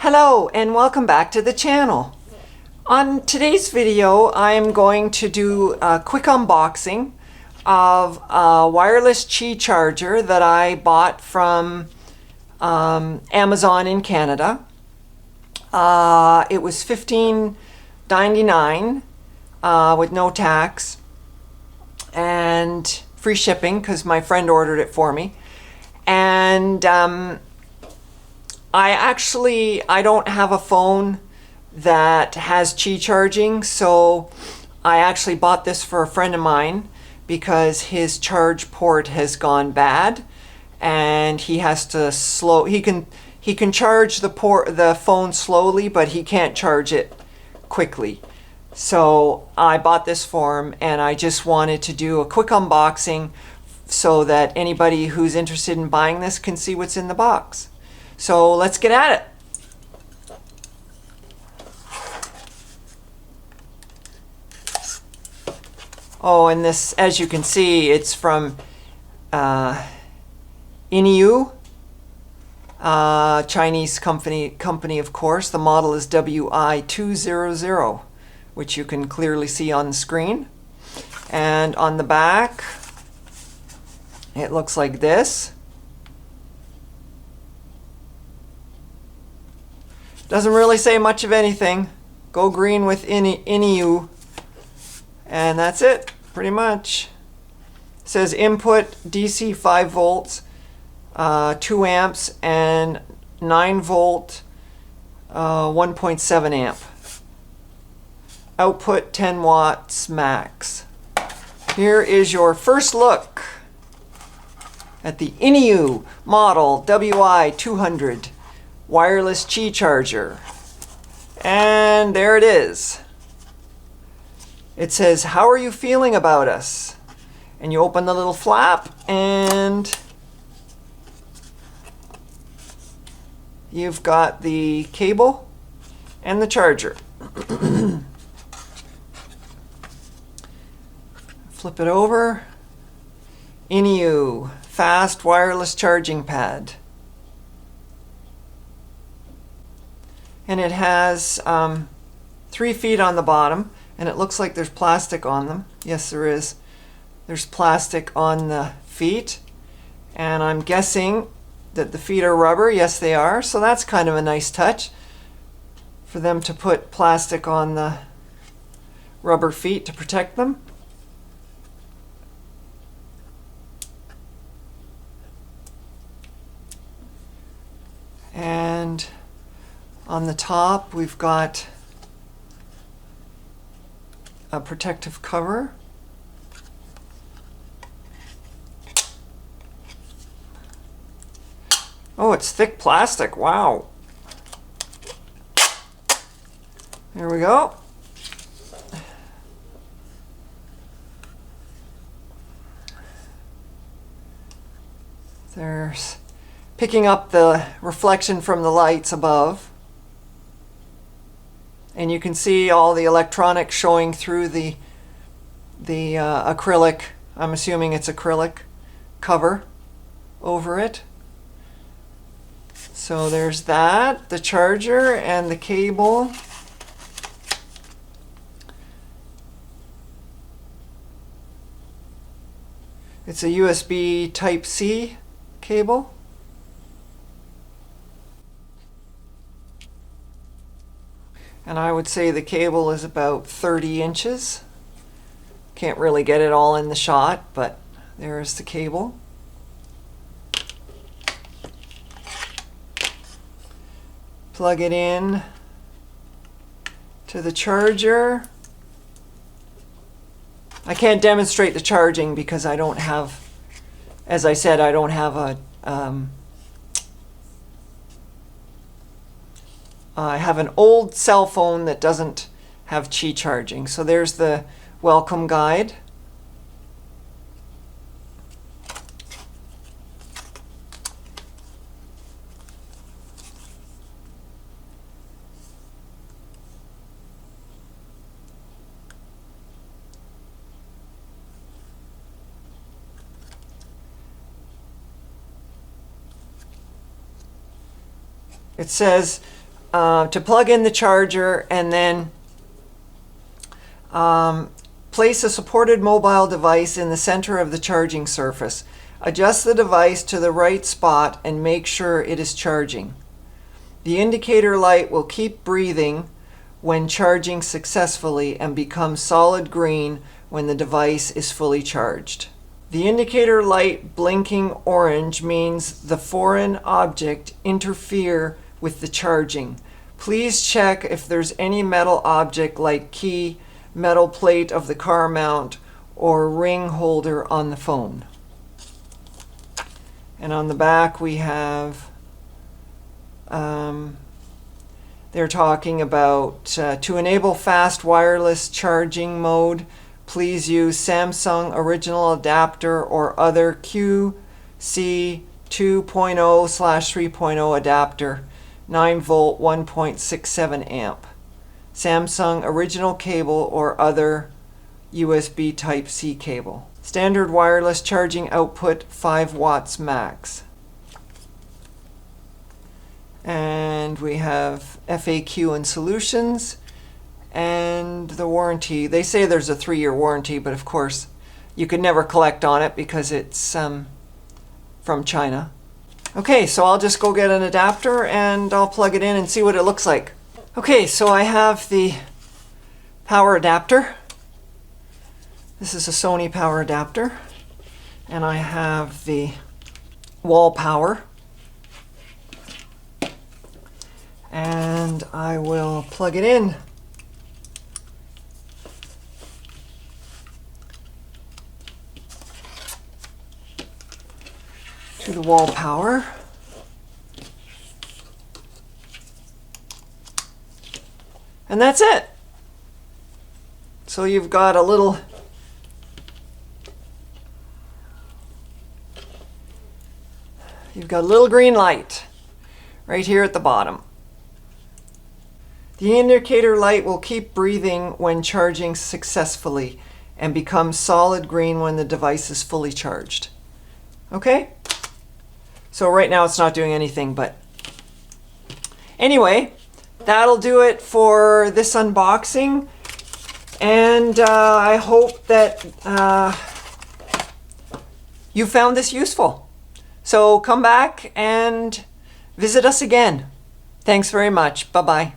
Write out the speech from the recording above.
Hello and welcome back to the channel. On today's video I am going to do a quick unboxing of a wireless Qi charger that I bought from Amazon in Canada. It was $15.99 with no tax and free shipping because my friend ordered it for me. And I don't have a phone that has Qi charging, so I actually bought this for a friend of mine because his charge port has gone bad and he has to he can charge the phone slowly, but he can't charge it quickly. So I bought this for him and I just wanted to do a quick unboxing so that anybody who's interested in buying this can see what's in the box. So let's get at it. Oh, and this, as you can see, it's from Iniu, Chinese company, of course. The model is WI-200, which you can clearly see on the screen. And on the back, it looks like this. Doesn't really say much of anything. Go green with Iniu. And that's it, pretty much. It says input DC 5 volts, 2 amps, and 9 volt, 1.7 amp. Output 10 watts max. Here is your first look at the Iniu model WI-200 wireless Qi charger. And there it is. It says, "How are you feeling about us?" And you open the little flap and you've got the cable and the charger. Flip it over. Iniu fast wireless charging pad. And it has 3 feet on the bottom, and it looks like there's plastic on them. Yes, there is. There's plastic on the feet, and I'm guessing that the feet are rubber. Yes, they are. So that's kind of a nice touch for them to put plastic on the rubber feet to protect them. And on the top, we've got a protective cover. Oh, it's thick plastic. Wow. There we go. There's picking up the reflection from the lights above. And you can see all the electronics showing through the acrylic, I'm assuming it's acrylic, cover over it. So there's that, the charger and the cable. It's a USB Type-C cable. And I would say the cable is about 30 inches. Can't really get it all in the shot, but there's the cable. Plug it in to the charger. I can't demonstrate the charging because I don't have, as I said, I don't have a I have an old cell phone that doesn't have Qi charging. So there's the welcome guide. It says to plug in the charger and then place a supported mobile device in the center of the charging surface. Adjust the device to the right spot and make sure it is charging. The indicator light will keep breathing when charging successfully and become solid green when the device is fully charged. The indicator light blinking orange means the foreign object interfere with the charging. Please check if there's any metal object like key, metal plate of the car mount, or ring holder on the phone. And on the back we have, they're talking about to enable fast wireless charging mode, please use Samsung original adapter or other QC 2.0/3.0 adapter, 9 volt 1.67 amp. Samsung original cable or other USB Type-C cable. Standard wireless charging output 5 watts max. And we have FAQ and solutions and the warranty. They say there's a 3-year warranty, but of course you could never collect on it because it's from China. Okay, so I'll just go get an adapter and I'll plug it in and see what it looks like. Okay, so I have the power adapter. This is a Sony power adapter. And I have the wall power. And I will plug it in. To the wall power. And that's it. So you've got a little green light right here at the bottom. The indicator light will keep breathing when charging successfully and become solid green when the device is fully charged. Okay? So right now it's not doing anything, but anyway, that'll do it for this unboxing. And I hope that you found this useful. So come back and visit us again. Thanks very much. Bye-bye.